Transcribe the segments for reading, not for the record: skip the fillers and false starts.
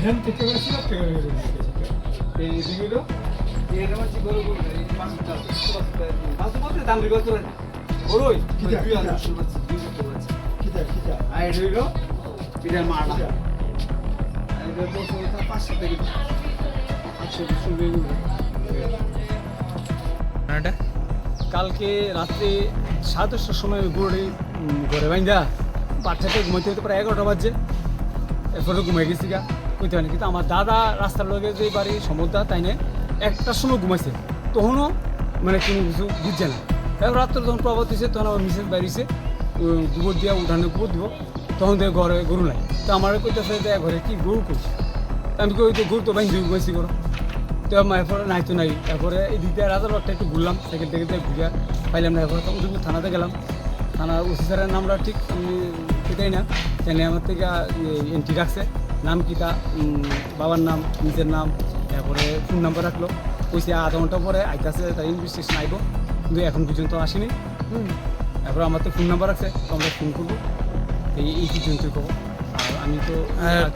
ধ্যান থেকে এই দিগুলো এটা হচ্ছে গরু গরু এই বাসু বলতে দাম দিগো তো গরুই দুই আনা শুরু করছে কিটা আই রইলো এটা মারলা এটা তো সেটা 500 টাকা 500 শুনবে এটা কালকে রাত্রে 7টার সময় গরুড়ি ঘরে বাইন্দা বাচ্চাটা ঘুমাইতে হতে প্রায় 11টা বাজে এরপরে ঘুমাই গেছি গা কইতে পারি কিন্তু আমার দাদা রাস্তার লগে যে বাড়ি সমুদ্র তাই না একটার সময় ঘুমাইছে তখনও মানে কোনো কিছু বুঝছে না তারপর রাত্রে যখন প্রভাত হয়েছে তখন আমার মিসেস বাড়িছে গোবর দিয়া উঠানে গোবর দিব তখন দেখে ঘরে গরু নাই তো আমার কইতেছে যে ঘরে কি গরু করছি আমি কই তো গরু তো বাইন্দে ঘুমাইছি করো তো এরপরে নাই তো নাই তারপরে এই দিকে রাজার বাগটা একটু ঘুরলাম সেকেন্ড থেকে ঘুরিয়া পাইলাম না এরপরে উঠে থানাতে গেলাম থানার ওসি স্যারের নামটা ঠিক আমি সেটাই না তাই আমার থেকে এন্ট্রি রাখছে নাম কি তা বাবার নাম নিজের নাম তারপরে ফোন নাম্বার রাখলো কইছে আধা ঘন্টা পরে আইতাছে তার ইনভেস্টিগেশন আইব কিন্তু এখন পর্যন্ত আসেনি তারপরে আমার তো ফোন নাম্বার আছে তো আমরা ফোন করবো এই পর্যন্তই করবো আর আমি তো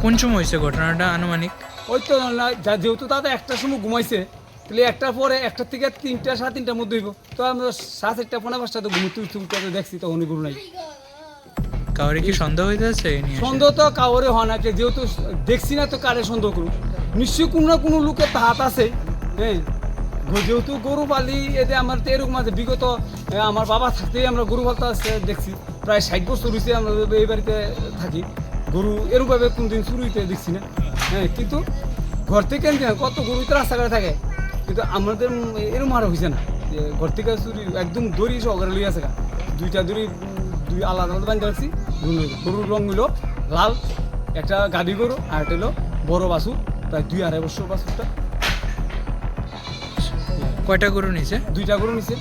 কোন সময় হয়েছে ঘটনাটা আনুমানিক? ওই তো না যেহেতু দাদা একটার সময় ঘুমাইছে তাহলে একটার পরে একটার থেকে 3টা 3:30টার মধ্যে হইব তো আমরা 7:30 5:30 তো ঘুমতে উঠতে দেখছি তখনই গরু নাই। কাউরে কি সন্দেহ হইতেছে? সন্দেহ তো কাউরে হয় না যেহেতু দেখছি না তো কারে সন্দেহ করুন নিশ্চয়ই কোনো না কোনো লোকের তো হাত আছে। হ্যাঁ যেহেতু গরু পালি এতে আমার তো এরকম আছে বিগত আমার বাবা থাকতেই আমরা গরু পালতে আসছে দেখছি প্রায় 60 বছর হয়েছে আমরা এই বাড়িতে থাকি গরু এরকমভাবে কোনদিন শুরু হইতে দেখছি না। হ্যাঁ কিন্তু ঘর থেকে কত গরু তো রাস্তাঘাটে থাকে কিন্তু আমাদের এরকম আরও হয়েছে না যে ঘর থেকে চুরি একদম দড়ি সহকারে লইয়া আছে দুইটা দড়ি দুই আলাদা আলাদা বান্ধে রাখছি গরুর রঙ হইল লাল একটা গাভী গরু আর একটা হলো বড় বাছুর প্রায় 2-2.5 বছর বাছুরটা। কয়টা গরু নিছে? 2টা গরু নিছে।